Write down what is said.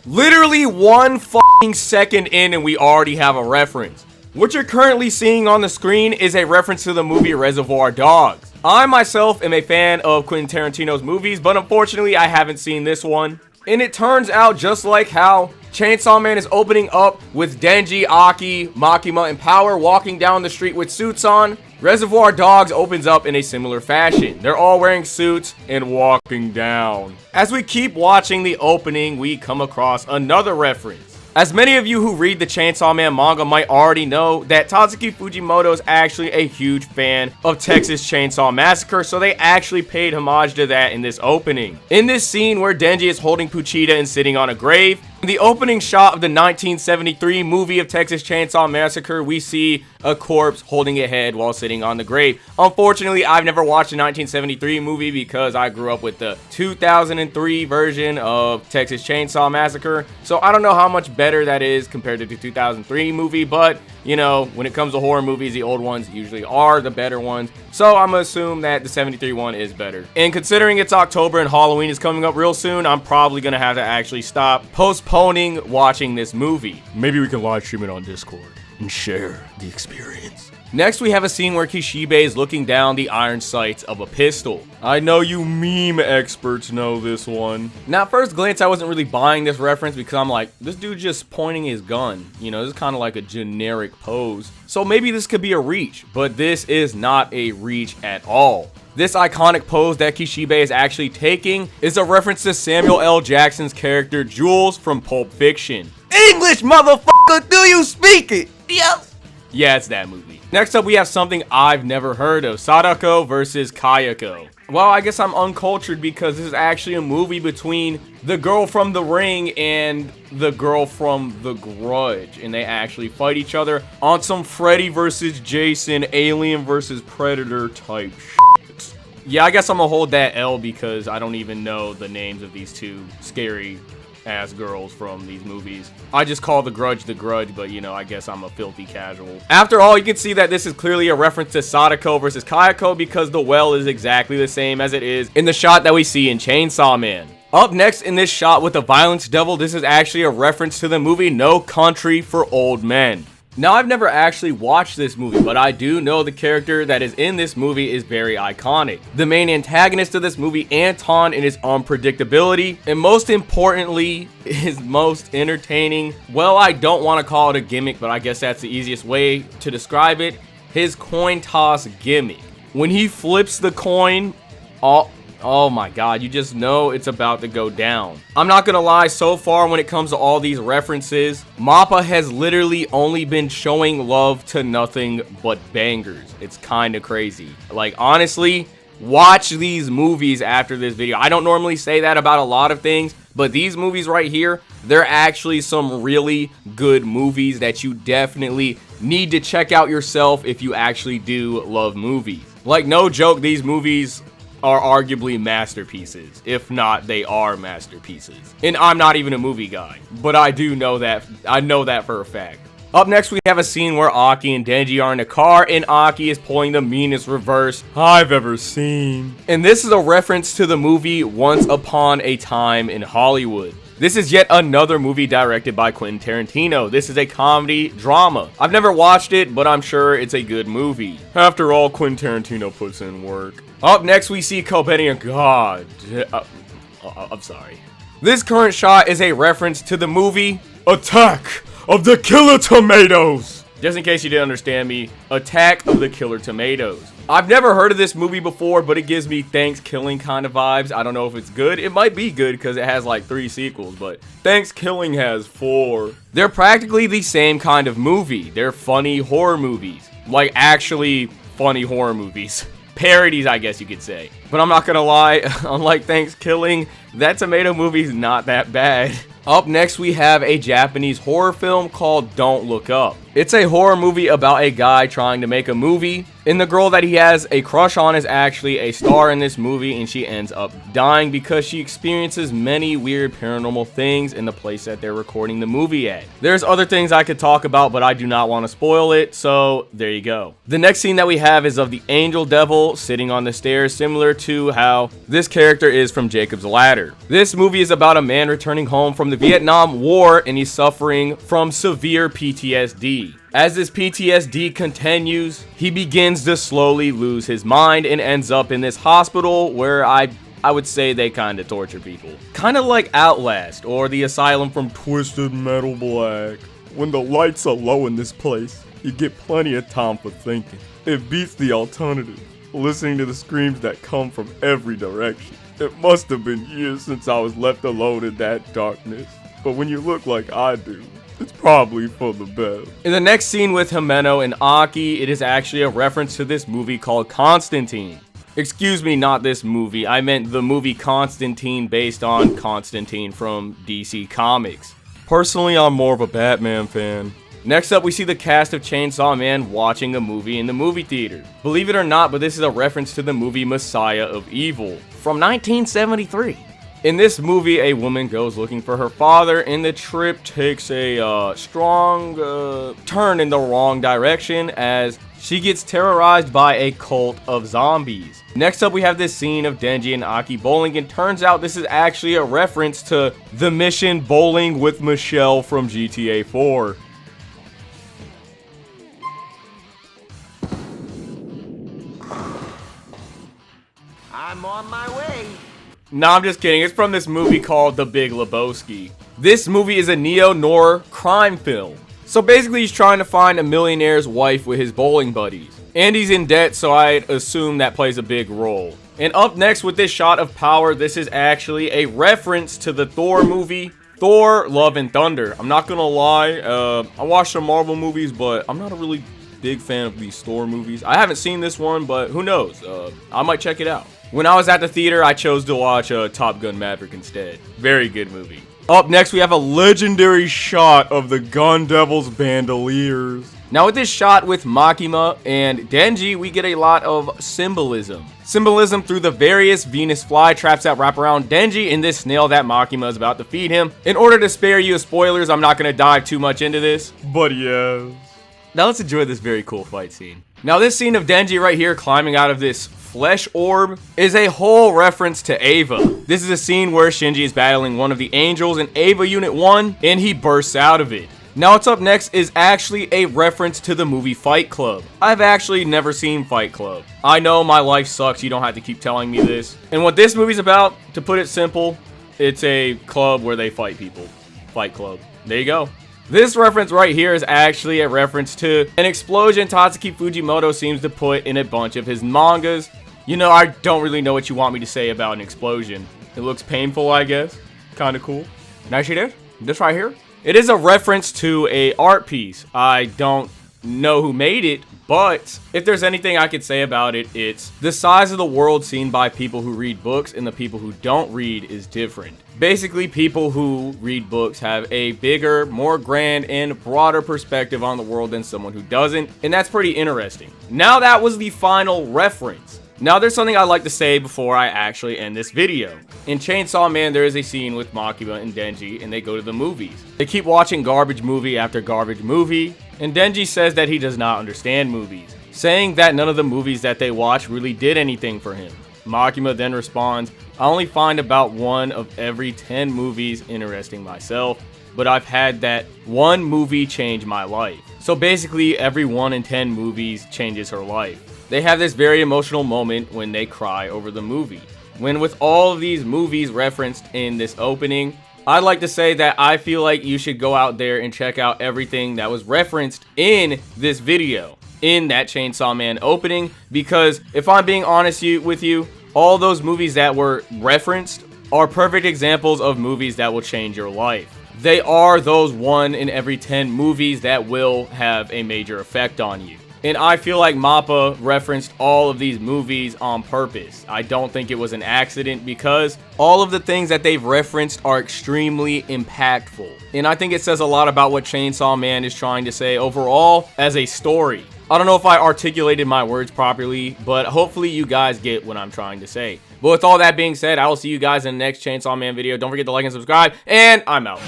Literally 1 second in and we already have a reference. What you're currently seeing on the screen is a reference to the movie Reservoir Dogs. I myself am a fan of Quentin Tarantino's movies, but unfortunately I haven't seen this one. And it turns out just like how Chainsaw Man is opening up with Denji, Aki, Makima, and Power walking down the street with suits on, Reservoir Dogs opens up in a similar fashion. They're all wearing suits and walking down. As we keep watching the opening, we come across another reference. As many of you who read the Chainsaw Man manga might already know, that Tatsuki Fujimoto is actually a huge fan of Texas Chainsaw Massacre, so they actually paid homage to that in this opening. In this scene where Denji is holding Puchita and sitting on a grave, in the opening shot of the 1973 movie of Texas Chainsaw Massacre, we see a corpse holding a head while sitting on the grave. Unfortunately, I've never watched the 1973 movie because I grew up with the 2003 version of Texas Chainsaw Massacre, so I don't know how much better that is compared to the 2003 movie, but you know, when it comes to horror movies, the old ones usually are the better ones, so I'm gonna assume that the 73 one is better. And considering it's October and Halloween is coming up real soon, I'm probably gonna have to actually stop postponing watching this movie. Maybe we can live stream it on Discord and share the experience. Next, we have a scene where Kishibe is looking down the iron sights of a pistol. I know you meme experts know this one. Now, at first glance, I wasn't really buying this reference because I'm like, this dude just pointing his gun. You know, this is kind of like a generic pose. So maybe this could be a reach, but this is not a reach at all. This iconic pose that Kishibe is actually taking is a reference to Samuel L. Jackson's character Jules from Pulp Fiction. English, motherfucker, do you speak it? Yes. Yeah, it's that movie. Next up, we have something I've never heard of, Sadako versus Kayako. Well, I guess I'm uncultured because this is actually a movie between the girl from The Ring and the girl from The Grudge, and they actually fight each other on some Freddy versus Jason, Alien versus Predator type shit. Yeah, I guess I'm gonna hold that L because I don't even know the names of these two scary ass girls from these movies. I just call The Grudge, but you know, I guess I'm a filthy casual. After all, you can see that this is clearly a reference to Sadako versus Kayako because the well is exactly the same as it is in the shot that we see in Chainsaw Man. Up next in this shot with the Violence Devil, this is actually a reference to the movie No Country for Old Men. Now, I've never actually watched this movie, but I do know the character that is in this movie is very iconic. The main antagonist of this movie, Anton, in his unpredictability, and most importantly, his most entertaining, well, I don't want to call it a gimmick, but I guess that's the easiest way to describe it, his coin toss gimmick. When he flips the coin, oh my god, you just know it's about to go down. I'm not gonna lie, so far when it comes to all these references, MAPPA has literally only been showing love to nothing but bangers. It's kind of crazy. Like, honestly, watch these movies after this video. I don't normally say that about a lot of things, but these movies right here, they're actually some really good movies that you definitely need to check out yourself if you actually do love movies. Like, no joke, these movies are arguably masterpieces. If not, they are masterpieces. And I'm not even a movie guy, but I do know that. I know that for a fact. Up next, we have a scene where Aki and Denji are in a car, and Aki is pulling the meanest reverse I've ever seen. And this is a reference to the movie Once Upon a Time in Hollywood. This is yet another movie directed by Quentin Tarantino. This is a comedy drama. I've never watched it, but I'm sure it's a good movie. After all, Quentin Tarantino puts in work. Up next, we see Kobeni and God. I'm sorry. This current shot is a reference to the movie Attack of the Killer Tomatoes. Just in case you didn't understand me, Attack of the Killer Tomatoes. I've never heard of this movie before, but it gives me Thanksgiving kind of vibes. I don't know if it's good. It might be good because it has like 3 sequels, but Thanksgiving has 4. They're practically the same kind of movie. They're funny horror movies. Like, actually funny horror movies. Parodies, I guess you could say. But I'm not gonna lie, unlike Thanksgiving, that tomato movie's not that bad. Up next, we have a Japanese horror film called Don't Look Up. It's a horror movie about a guy trying to make a movie, and the girl that he has a crush on is actually a star in this movie, and she ends up dying because she experiences many weird paranormal things in the place that they're recording the movie at. There's other things I could talk about, but I do not want to spoil it, so there you go. The next scene that we have is of the angel devil sitting on the stairs, similar to how this character is from Jacob's Ladder. This movie is about a man returning home from the Vietnam War, and he's suffering from severe PTSD. As this PTSD continues, he begins to slowly lose his mind and ends up in this hospital where I would say they kind of torture people. Kind of like Outlast or the asylum from Twisted Metal Black. When the lights are low in this place, you get plenty of time for thinking. It beats the alternative, listening to the screams that come from every direction. It must have been years since I was left alone in that darkness. But when you look like I do, it's probably for the best. In the next scene with Himeno and Aki, it is actually a reference to this movie called Constantine. Excuse me, not this movie. I meant the movie Constantine based on Constantine from DC Comics. Personally, I'm more of a Batman fan. Next up, we see the cast of Chainsaw Man watching a movie in the movie theater. Believe it or not, but this is a reference to the movie Messiah of Evil from 1973. In this movie, a woman goes looking for her father, and the trip takes a strong turn in the wrong direction as she gets terrorized by a cult of zombies. Next up, we have this scene of Denji and Aki bowling, and turns out this is actually a reference to the mission Bowling with Michelle from GTA 4. I'm on my way. Nah, I'm just kidding. It's from this movie called The Big Lebowski. This movie is a neo-noir crime film. So basically, he's trying to find a millionaire's wife with his bowling buddies. And he's in debt, so I'd assume that plays a big role. And up next with this shot of power, this is actually a reference to the Thor movie, Thor: Love and Thunder. I'm not gonna lie, I watched some Marvel movies, but I'm not a really big fan of these Thor movies. I haven't seen this one, but who knows? I might check it out. When I was at the theater, I chose to watch Top Gun Maverick instead. Very good movie. Up next, we have a legendary shot of the Gun Devil's bandoliers. Now with this shot with Makima and Denji, we get a lot of symbolism. Symbolism through the various Venus flytraps that wrap around Denji and this snail that Makima is about to feed him. In order to spare you spoilers, I'm not going to dive too much into this. But yes. Now let's enjoy this very cool fight scene. Now this scene of Denji right here climbing out of this flesh orb is a whole reference to Ava. This is a scene where Shinji is battling one of the angels in Ava Unit 1 and he bursts out of it. Now what's up next is actually a reference to the movie Fight Club. I've actually never seen Fight Club. I know my life sucks, you don't have to keep telling me this. And what this movie's about, to put it simple, it's a club where they fight people. Fight Club. There you go. This reference right here is actually a reference to an explosion Tatsuki Fujimoto seems to put in a bunch of his mangas. You know, I don't really know what you want me to say about an explosion. It looks painful, I guess. Kind of cool. Now see this right here? It is a reference to a art piece. I don't know who made it, but if there's anything I could say about it, it's the size of the world seen by people who read books and the people who don't read is different. Basically, people who read books have a bigger, more grand, and broader perspective on the world than someone who doesn't, and that's pretty interesting. Now that was the final reference. Now there's something I'd like to say before I actually end this video. In Chainsaw Man, there is a scene with Makima and Denji, and they go to the movies. They keep watching garbage movie after garbage movie, and Denji says that he does not understand movies, saying that none of the movies that they watch really did anything for him. Makima then responds, "I only find about 1 of every 10 movies interesting myself, but I've had that one movie change my life." So basically, every 1 in 10 movies changes her life. They have this very emotional moment when they cry over the movie. When with all of these movies referenced in this opening, I'd like to say that I feel like you should go out there and check out everything that was referenced in this video, in that Chainsaw Man opening, because if I'm being honest with you, all those movies that were referenced are perfect examples of movies that will change your life. They are those 1 in every 10 movies that will have a major effect on you. And I feel like MAPPA referenced all of these movies on purpose. I don't think it was an accident because all of the things that they've referenced are extremely impactful. And I think it says a lot about what Chainsaw Man is trying to say overall as a story. I don't know if I articulated my words properly, but hopefully you guys get what I'm trying to say. But with all that being said, I will see you guys in the next Chainsaw Man video. Don't forget to like and subscribe, and I'm out.